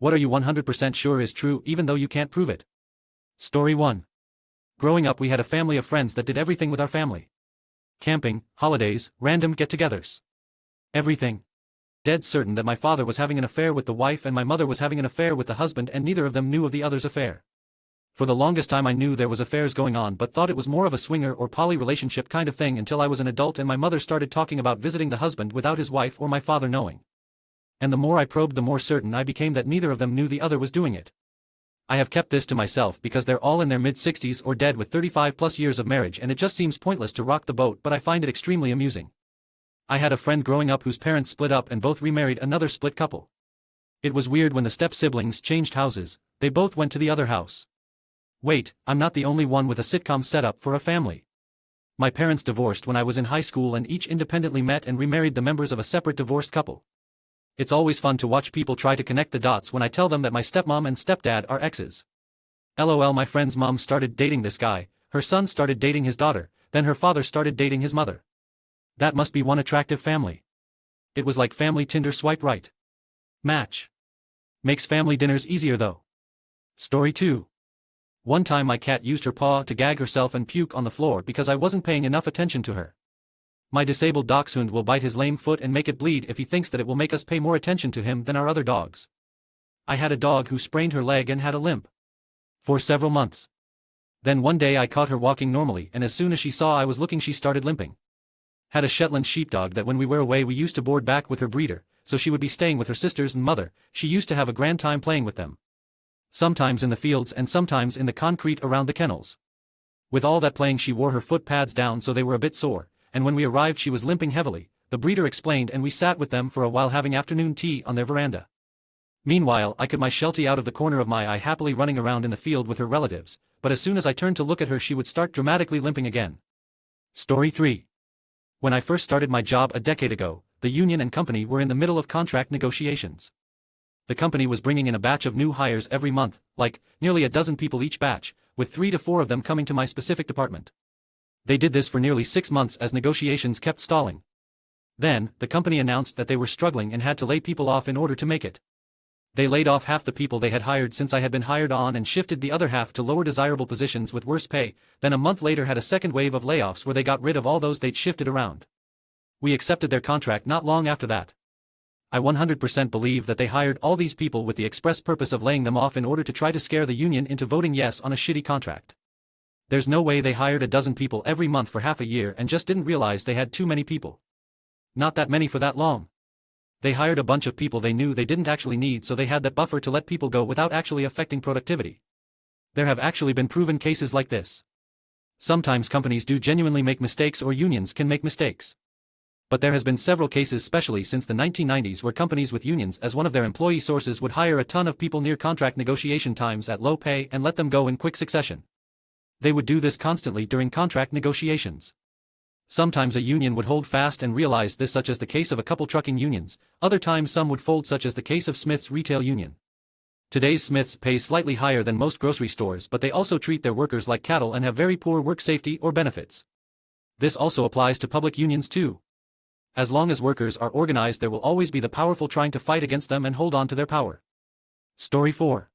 What are you 100% sure is true even though you can't prove it? Story 1. Growing up we had a family of friends that did everything with our family. Camping, holidays, random get-togethers. Everything. Dead certain that my father was having an affair with the wife and my mother was having an affair with the husband and neither of them knew of the other's affair. For the longest time I knew there was affairs going on but thought it was more of a swinger or poly relationship kind of thing until I was an adult and my mother started talking about visiting the husband without his wife or my father knowing. And the more I probed the more certain I became that neither of them knew the other was doing it. I have kept this to myself because they're all in their mid-60s or dead with 35+ years of marriage and it just seems pointless to rock the boat but I find it extremely amusing. I had a friend growing up whose parents split up and both remarried another split couple. It was weird when the step-siblings changed houses, they both went to the other house. Wait, I'm not the only one with a sitcom setup for a family. My parents divorced when I was in high school and each independently met and remarried the members of a separate divorced couple. It's always fun to watch people try to connect the dots when I tell them that my stepmom and stepdad are exes. LOL, my friend's mom started dating this guy, her son started dating his daughter, then her father started dating his mother. That must be one attractive family. It was like family Tinder swipe right. Match. Makes family dinners easier though. Story 2. One time my cat used her paw to gag herself and puke on the floor because I wasn't paying enough attention to her. My disabled dachshund will bite his lame foot and make it bleed if he thinks that it will make us pay more attention to him than our other dogs. I had a dog who sprained her leg and had a limp. For several months. Then one day I caught her walking normally and as soon as she saw I was looking she started limping. Had a Shetland sheepdog that when we were away we used to board back with her breeder, so she would be staying with her sisters and mother, she used to have a grand time playing with them. Sometimes in the fields and sometimes in the concrete around the kennels. With all that playing she wore her foot pads down so they were a bit sore. And when we arrived she was limping heavily, the breeder explained and we sat with them for a while having afternoon tea on their veranda. Meanwhile I could my Sheltie out of the corner of my eye happily running around in the field with her relatives, but as soon as I turned to look at her she would start dramatically limping again. Story 3. When I first started my job a decade ago, the union and company were in the middle of contract negotiations. The company was bringing in a batch of new hires every month, like, nearly a dozen people each batch, with 3 to 4 of them coming to my specific department. They did this for nearly 6 months as negotiations kept stalling. Then, the company announced that they were struggling and had to lay people off in order to make it. They laid off half the people they had hired since I had been hired on and shifted the other half to lower desirable positions with worse pay, then a month later had a second wave of layoffs where they got rid of all those they'd shifted around. We accepted their contract not long after that. I 100% believe that they hired all these people with the express purpose of laying them off in order to try to scare the union into voting yes on a shitty contract. There's no way they hired a dozen people every month for half a year and just didn't realize they had too many people. Not that many for that long. They hired a bunch of people they knew they didn't actually need so they had that buffer to let people go without actually affecting productivity. There have actually been proven cases like this. Sometimes companies do genuinely make mistakes or unions can make mistakes. But there has been several cases especially since the 1990s where companies with unions as one of their employee sources would hire a ton of people near contract negotiation times at low pay and let them go in quick succession. They would do this constantly during contract negotiations. Sometimes a union would hold fast and realize this such as the case of a couple trucking unions, other times some would fold such as the case of Smith's Retail Union. Today's Smith's pays slightly higher than most grocery stores but they also treat their workers like cattle and have very poor work safety or benefits. This also applies to public unions too. As long as workers are organized there will always be the powerful trying to fight against them and hold on to their power. Story 4.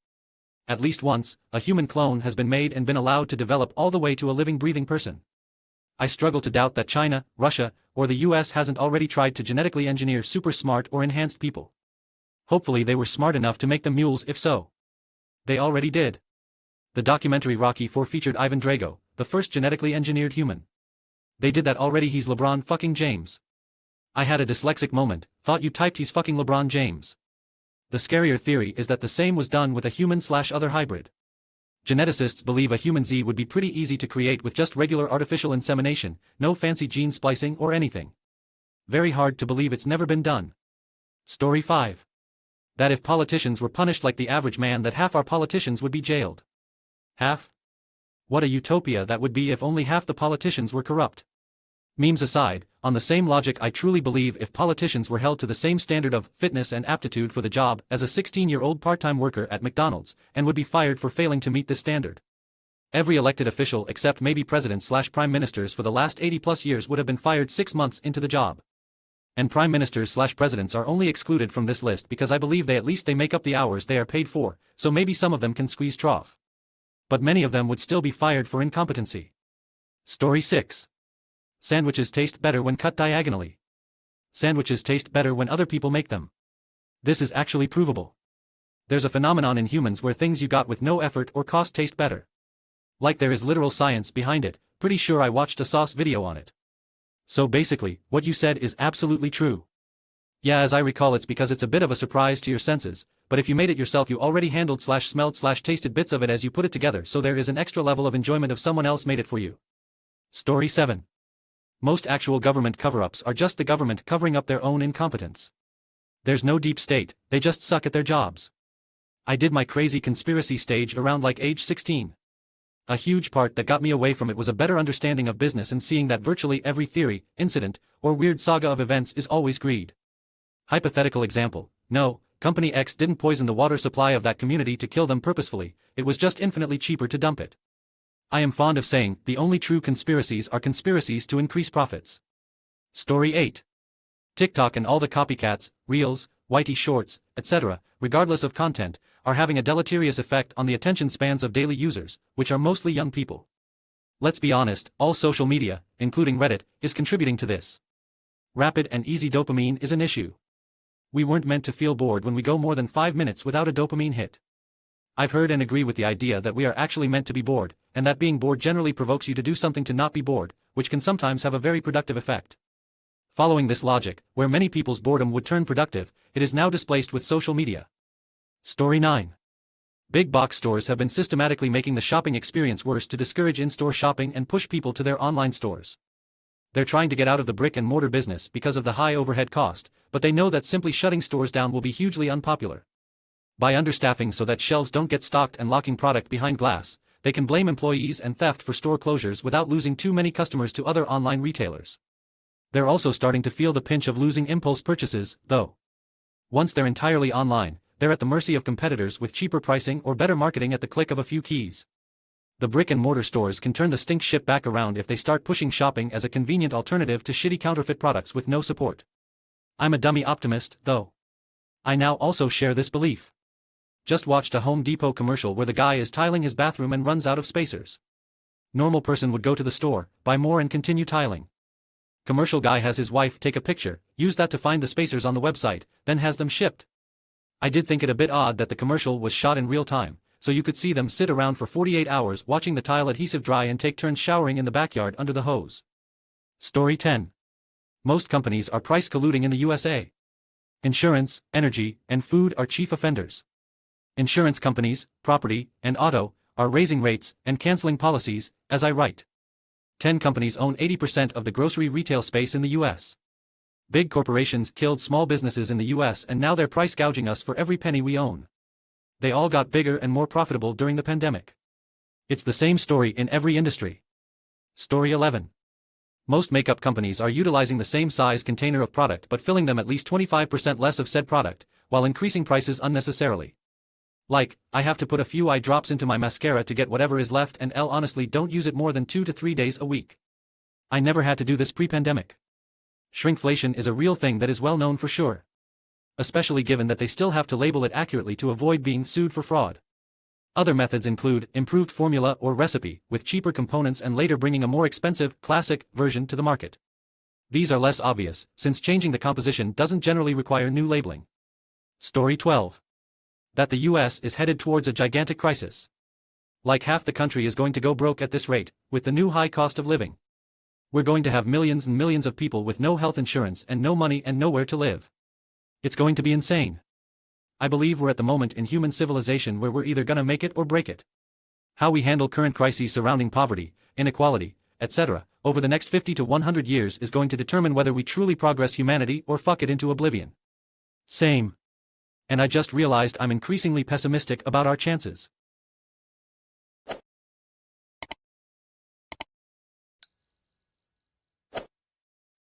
At least once, a human clone has been made and been allowed to develop all the way to a living breathing person. I struggle to doubt that China, Russia, or the US hasn't already tried to genetically engineer super smart or enhanced people. Hopefully they were smart enough to make them mules if so. They already did. The documentary Rocky IV featured Ivan Drago, the first genetically engineered human. They did that already. He's LeBron fucking James. I had a dyslexic moment, thought you typed he's fucking LeBron James. The scarier theory is that the same was done with a human/other hybrid. Geneticists believe a human Z would be pretty easy to create with just regular artificial insemination, no fancy gene splicing or anything. Very hard to believe it's never been done. Story 5. That if politicians were punished like the average man that half our politicians would be jailed. Half? What a utopia that would be if only half the politicians were corrupt. Memes aside, on the same logic I truly believe if politicians were held to the same standard of fitness and aptitude for the job as a 16-year-old part-time worker at McDonald's, and would be fired for failing to meet this standard. Every elected official except maybe presidents/prime ministers for the last 80+ years would have been fired 6 months into the job. And prime ministers/presidents are only excluded from this list because I believe they at least make up the hours they are paid for, so maybe some of them can squeeze trough. But many of them would still be fired for incompetency. Story 6. Sandwiches taste better when cut diagonally. Sandwiches taste better when other people make them. This is actually provable. There's a phenomenon in humans where things you got with no effort or cost taste better. Like there is literal science behind it, pretty sure I watched a sauce video on it. So basically, what you said is absolutely true. Yeah, as I recall, it's because it's a bit of a surprise to your senses, but if you made it yourself you already handled/smelled/tasted bits of it as you put it together, so there is an extra level of enjoyment of someone else made it for you. Story 7. Most actual government cover-ups are just the government covering up their own incompetence. There's no deep state, they just suck at their jobs. I did my crazy conspiracy stage around like age 16. A huge part that got me away from it was a better understanding of business and seeing that virtually every theory, incident, or weird saga of events is always greed. Hypothetical example: no, Company X didn't poison the water supply of that community to kill them purposefully, it was just infinitely cheaper to dump it. I am fond of saying, the only true conspiracies are conspiracies to increase profits. Story 8. TikTok and all the copycats, Reels, Whitey Shorts, etc., regardless of content, are having a deleterious effect on the attention spans of daily users, which are mostly young people. Let's be honest, all social media, including Reddit, is contributing to this. Rapid and easy dopamine is an issue. We weren't meant to feel bored when we go more than 5 minutes without a dopamine hit. I've heard and agree with the idea that we are actually meant to be bored, and that being bored generally provokes you to do something to not be bored, which can sometimes have a very productive effect. Following this logic, where many people's boredom would turn productive, it is now displaced with social media. Story 9. Big box stores have been systematically making the shopping experience worse to discourage in-store shopping and push people to their online stores. They're trying to get out of the brick-and-mortar business because of the high overhead cost, but they know that simply shutting stores down will be hugely unpopular. By understaffing so that shelves don't get stocked and locking product behind glass, they can blame employees and theft for store closures without losing too many customers to other online retailers. They're also starting to feel the pinch of losing impulse purchases, though. Once they're entirely online, they're at the mercy of competitors with cheaper pricing or better marketing at the click of a few keys. The brick-and-mortar stores can turn the stink ship back around if they start pushing shopping as a convenient alternative to shitty counterfeit products with no support. I'm a dummy optimist, though. I now also share this belief. Just watched a Home Depot commercial where the guy is tiling his bathroom and runs out of spacers. Normal person would go to the store, buy more and continue tiling. Commercial guy has his wife take a picture, use that to find the spacers on the website, then has them shipped. I did think it a bit odd that the commercial was shot in real time, so you could see them sit around for 48 hours watching the tile adhesive dry and take turns showering in the backyard under the hose. Story 10. Most companies are price colluding in the USA. Insurance, energy, and food are chief offenders. Insurance companies, property, and auto, are raising rates and canceling policies, as I write. 10 companies own 80% of the grocery retail space in the US. Big corporations killed small businesses in the US and now they're price gouging us for every penny we own. They all got bigger and more profitable during the pandemic. It's the same story in every industry. Story 11. Most makeup companies are utilizing the same size container of product but filling them at least 25% less of said product, while increasing prices unnecessarily. Like, I have to put a few eye drops into my mascara to get whatever is left and honestly don't use it more than 2 to 3 days a week. I never had to do this pre-pandemic. Shrinkflation is a real thing that is well known for sure. Especially given that they still have to label it accurately to avoid being sued for fraud. Other methods include improved formula or recipe, with cheaper components and later bringing a more expensive, classic, version to the market. These are less obvious, since changing the composition doesn't generally require new labeling. Story 12. That the US is headed towards a gigantic crisis. Like half the country is going to go broke at this rate, with the new high cost of living. We're going to have millions and millions of people with no health insurance and no money and nowhere to live. It's going to be insane. I believe we're at the moment in human civilization where we're either gonna make it or break it. How we handle current crises surrounding poverty, inequality, etc., over the next 50 to 100 years is going to determine whether we truly progress humanity or fuck it into oblivion. Same. And I just realized I'm increasingly pessimistic about our chances.